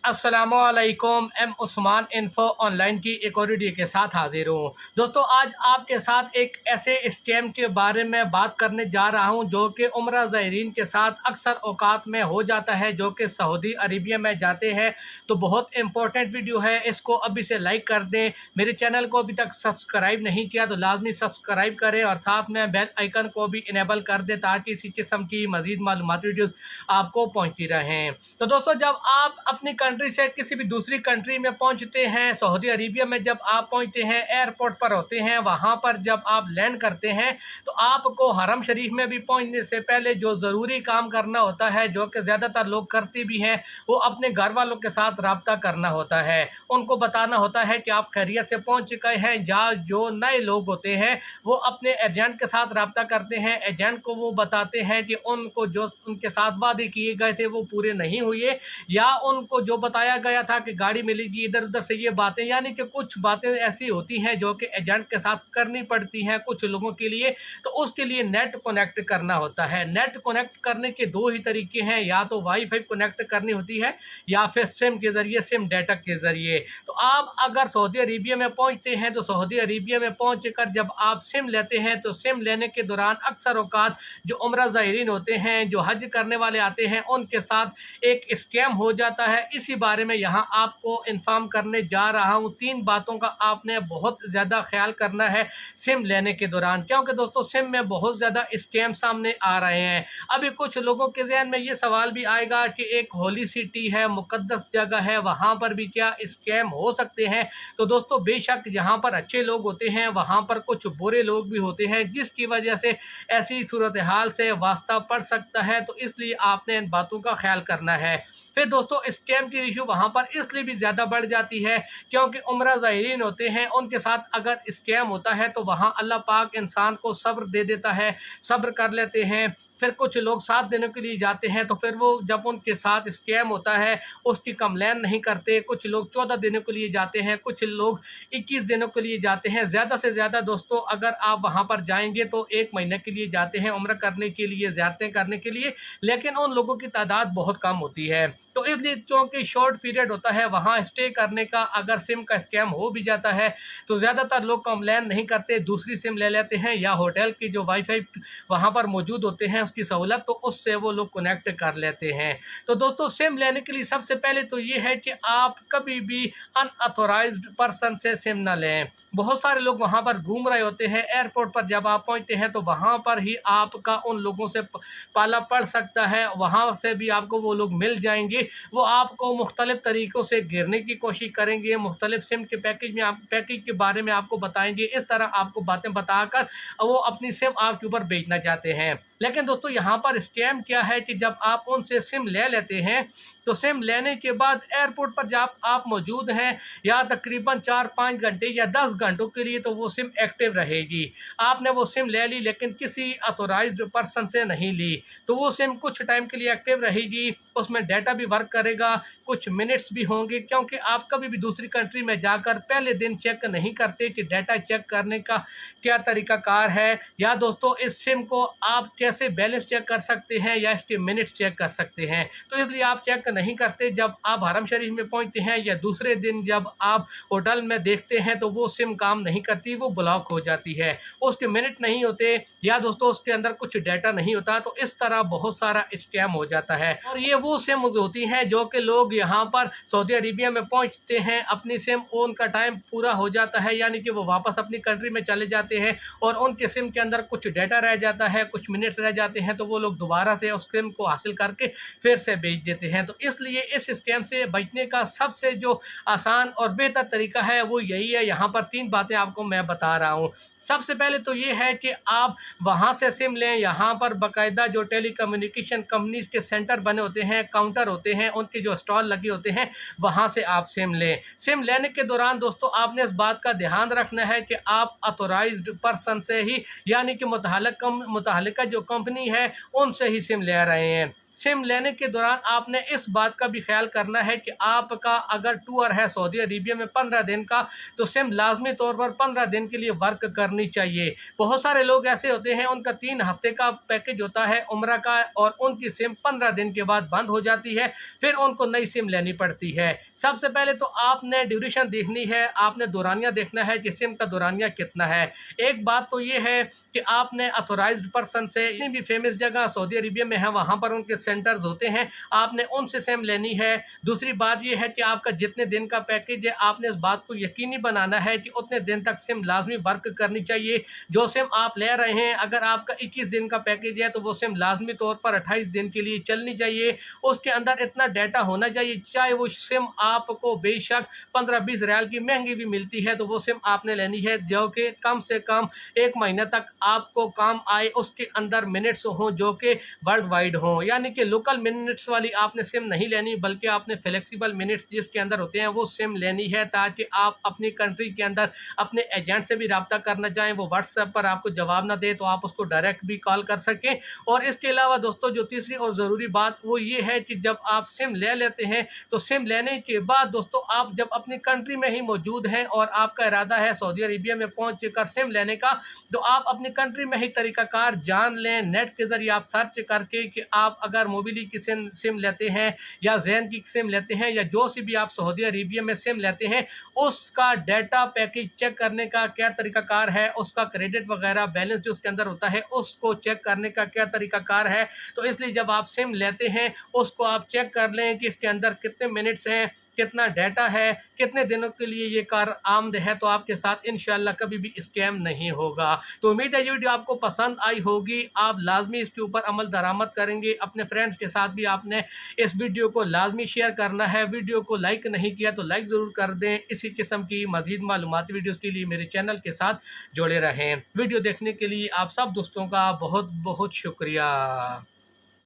अस्सलामुअलैकुम। M Usman info online की एक और वीडियो के साथ हाजिर हूँ। दोस्तों, आज आपके साथ एक ऐसे स्कैम के बारे में बात करने जा रहा हूँ जो कि उम्रा ज़ायरीन के साथ अक्सर औकात में हो जाता है, जो कि सऊदी अरेबिया में जाते हैं। तो बहुत इंपॉर्टेंट वीडियो है, इसको अभी से लाइक कर दें। मेरे चैनल को अभी तक सब्सक्राइब नहीं किया तो लाजमी सब्सक्राइब करें और साथ में बेल आइकन को भी इनेबल कर दें ताकि इसी किस्म की मज़ीद मालूमाती वीडियोज़ आपको पहुँचती रहें। तो दोस्तों, जब आप अपनी कंट्री से किसी भी दूसरी कंट्री में पहुंचते हैं, सऊदी अरेबिया में जब आप पहुंचते हैं, एयरपोर्ट पर होते हैं, वहां पर जब आप लैंड करते हैं तो आपको हरम शरीफ में भी पहुंचने से पहले जो ज़रूरी काम करना होता है, जो कि ज़्यादातर लोग करते भी हैं, वो अपने घर वालों के साथ रब्ता करना होता है। उनको बताना होता है कि आप खैरियत से पहुँच चुके हैं। या जो नए लोग होते हैं वो अपने एजेंट के साथ रब्ता करते हैं, एजेंट को वो बताते हैं कि उनको जो उनके साथ वादे किए गए थे वो पूरे नहीं हुए, या उनको जो बताया गया था कि गाड़ी मिलेगी, इधर उधर से ये बातें, यानी कि कुछ बातें ऐसी होती हैं जो कि एजेंट के साथ करनी पड़ती हैं कुछ लोगों के लिए। तो उसके लिए नेट कनेक्ट करना होता है। नेट कनेक्ट करने के दो ही तरीके हैं, या तो वाईफाई कनेक्ट करनी होती है या फिर सिम के ज़रिए, सिम डाटा के ज़रिए। तो आप अगर सऊदी अरेबिया में पहुंचते हैं तो सऊदी अरेबिया में पहुँच कर जब आप सिम लेते हैं तो सिम लेने के दौरान अक्सर औकात जो उम्रा ज़ायरीन होते हैं, जो हज करने वाले आते हैं, उनके साथ एक स्कैम हो जाता है। इसी बारे में यहाँ आपको इन्फॉर्म करने जा रहा हूँ। 3 बातों का आपने बहुत ज़्यादा ख्याल करना है सिम लेने के दौरान, क्योंकि दोस्तों सिम में बहुत ज़्यादा स्कैम सामने आ रहे हैं। अभी कुछ लोगों के जहन में ये सवाल भी आएगा कि एक होली सिटी है, मुकद्दस जगह है, वहाँ पर भी क्या स्कैम हो सकते हैं? तो दोस्तों, बेशक जहाँ पर अच्छे लोग होते हैं वहाँ पर कुछ बुरे लोग भी होते हैं, जिसकी वजह से ऐसी सूरत हाल से वास्ता पड़ सकता है। तो इसलिए आपने इन बातों का ख्याल करना है। फिर दोस्तों, स्कैम की इशू वहाँ पर इसलिए भी ज़्यादा बढ़ जाती है क्योंकि उम्रा ज़ायरीन होते हैं, उनके साथ अगर स्कैम होता है तो वहाँ अल्लाह पाक इंसान को सब्र दे देता है, सब्र कर लेते हैं। फिर कुछ लोग 7 दिनों के लिए जाते हैं तो फिर वो जब उनके साथ स्कैम होता है उसकी कंप्लेन नहीं करते। कुछ लोग 14 दिनों के लिए जाते हैं, कुछ लोग 21 दिनों के लिए जाते हैं। ज़्यादा से ज़्यादा दोस्तों, अगर आप वहाँ पर जाएंगे तो 1 महीने के लिए जाते हैं उम्र करने के लिए, ज़ियारतें करने के लिए, लेकिन उन लोगों की तादाद बहुत कम होती है। तो इसलिए चूँकि शॉर्ट पीरियड होता है वहाँ स्टे करने का, अगर सिम का स्कैम हो भी जाता है तो ज़्यादातर लोग कंप्लेन नहीं करते, दूसरी सिम ले लेते हैं, या होटल की जो वाईफाई वहाँ पर मौजूद होते हैं उसकी सहूलत, तो उससे वो लोग कनेक्ट कर लेते हैं। तो दोस्तों, सिम लेने के लिए सबसे पहले तो ये है कि आप कभी भी अनऑथोराइज्ड पर्सन से सिम ना लें। बहुत सारे लोग वहाँ पर घूम रहे होते हैं, एयरपोर्ट पर जब आप पहुँचते हैं तो वहाँ पर ही आपका उन लोगों से पाला पड़ सकता है, वहाँ से भी आपको वो लोग मिल जाएंगे। वो आपको मुख्तलिफ तरीक़ों से गिरने की कोशिश करेंगे, मुख्तलिफ सिम के पैकेज के बारे में आपको बताएंगे, इस तरह आपको बातें बताकर वो अपनी सिम आपके ऊपर बेचना चाहते हैं। लेकिन दोस्तों, यहाँ पर स्कैम क्या है कि जब आप उनसे सिम ले लेते हैं तो सिम लेने के बाद एयरपोर्ट पर जब आप मौजूद हैं या तकरीबन 4-5 घंटे या 10 घंटों के लिए तो वो सिम एक्टिव रहेगी। आपने वो सिम ले ली लेकिन किसी ऑथोराइज्ड पर्सन से नहीं ली, तो वो सिम कुछ टाइम के लिए एक्टिव रहेगी, उसमें डाटा भी वर्क करेगा, कुछ मिनट्स भी होंगे, क्योंकि आप कभी भी दूसरी कंट्री में जाकर पहले दिन चेक नहीं करते कि डाटा चेक करने का क्या तरीक़ाकार है, या दोस्तों इस सिम को आप कैसे बैलेंस चेक कर सकते हैं या इसके मिनट्स चेक कर सकते हैं। तो इसलिए आप चेक नहीं करते। जब आप हरम शरीफ में पहुंचते हैं या दूसरे दिन जब आप होटल में देखते हैं तो वो सिम काम नहीं करती, वो ब्लॉक हो जाती है, उसके मिनट नहीं होते, या दोस्तों उसके अंदर कुछ डाटा नहीं होता। तो इस तरह बहुत सारा स्कैम हो जाता है। और ये वो सिम होती हैं जो कि लोग यहाँ पर सऊदी अरेबिया में पहुँचते हैं, अपनी सिम उनका टाइम पूरा हो जाता है, यानी कि वो वापस अपनी कंट्री में चले जाते हैं और उनके सिम के अंदर कुछ डाटा रह जाता है, कुछ मिनट्स रह जाते हैं, तो वो लोग दोबारा से उस सिम को हासिल करके फिर से बेच देते हैं। तो इसलिए इस स्कैम से बचने का सबसे जो आसान और बेहतर तरीका है वो यही है। यहाँ पर 3 बातें आपको मैं बता रहा हूँ। सबसे पहले तो ये है कि आप वहाँ से सिम लें। यहाँ पर बाकायदा जो टेलीकम्युनिकेशन कंपनीज़ के सेंटर बने होते हैं, काउंटर होते हैं, उनके जो स्टॉल लगे होते हैं, वहाँ से आप सिम लें। सिम लेने के दौरान दोस्तों आपने इस बात का ध्यान रखना है कि आप ऑथोराइज्ड पर्सन से ही, यानी कि मुतहल्लिका जो कंपनी है उनसे ही सिम ले रहे हैं। सिम लेने के दौरान आपने इस बात का भी ख्याल करना है कि आपका अगर टूर है सऊदी अरेबिया में 15 दिन का, तो सिम लाजमी तौर पर 15 दिन के लिए वर्क करनी चाहिए। बहुत सारे लोग ऐसे होते हैं उनका 3 हफ्ते का पैकेज होता है उम्रा का, और उनकी सिम 15 दिन के बाद बंद हो जाती है, फिर उनको नई सिम लेनी पड़ती है। सबसे पहले तो आपने ड्यूरेशन देखनी है, आपने दौरानिया देखना है कि सिम का दौरानिया कितना है। एक बात तो ये है कि आपने अथोराइज्ड पर्सन से, जितनी भी फेमस जगह सऊदी अरेबिया में है वहाँ पर उनके सेंटर्स होते हैं, आपने उनसे सिम लेनी है। दूसरी बात ये है कि आपका जितने दिन का पैकेज है आपने इस बात को यकीनी बनाना है कि उतने दिन तक सिम लाजमी वर्क करनी चाहिए। जो सिम आप ले रहे हैं, अगर आपका 21 दिन का पैकेज है तो वो सिम लाजमी तौर पर 28 दिन के लिए चलनी चाहिए। उसके अंदर इतना डाटा होना चाहिए, चाहे वो सिम आपको बेशक 15-20 रियाल की महंगी भी मिलती है, तो वो सिम आपने लेनी है जो कि कम से कम 1 महीने तक आपको काम आए। उसके अंदर मिनट्स हों जो कि वर्ल्ड वाइड हों, यानी कि लोकल मिनट्स वाली आपने सिम नहीं लेनी, बल्कि आपने फ्लेक्सिबल मिनट्स जिसके अंदर होते हैं वो सिम लेनी है, ताकि आप अपनी कंट्री के अंदर अपने एजेंट से भी रब्ता करना चाहें, वो व्हाट्सएप पर आपको जवाब ना दे तो आप उसको डायरेक्ट भी कॉल कर सकें। और इसके अलावा दोस्तों जो तीसरी और ज़रूरी बात वो ये है कि जब आप सिम ले लेते हैं तो सिम लेने के बाद दोस्तों आप जब अपनी कंट्री में ही मौजूद हैं और आपका इरादा है सऊदी अरेबिया में पहुंच कर सिम लेने का, तो आप अपनी कंट्री में ही तरीक़ाकार जान लें। नेट के ज़रिए आप सर्च करके कि आप अगर मोबिली की सिम लेते हैं या जैन की सिम लेते हैं या जो सी भी आप सऊदी अरेबिया में सिम लेते हैं, उसका डाटा पैकेज चेक करने का क्या तरीक़ाकार है, उसका क्रेडिट वगैरह बैलेंस जो उसके अंदर होता है उसको चेक करने का क्या तरीक़ाकार है। तो इसलिए जब आप सिम लेते हैं उसको आप चेक कर लें कि इसके अंदर कितने मिनट्स हैं, कितना डाटा है, कितने दिनों के लिए ये कार आमद है, तो आपके साथ इंशाल्लाह कभी भी स्कैम नहीं होगा। तो उम्मीद है ये वीडियो आपको पसंद आई होगी, आप लाजमी इसके ऊपर अमल दरामद करेंगे। अपने फ्रेंड्स के साथ भी आपने इस वीडियो को लाजमी शेयर करना है। वीडियो को लाइक नहीं किया तो लाइक ज़रूर कर दें। इसी किस्म की मज़ीद मालूमाती वीडियोज़ के लिए मेरे चैनल के साथ जुड़े रहें। वीडियो देखने के लिए आप सब दोस्तों का बहुत बहुत शुक्रिया।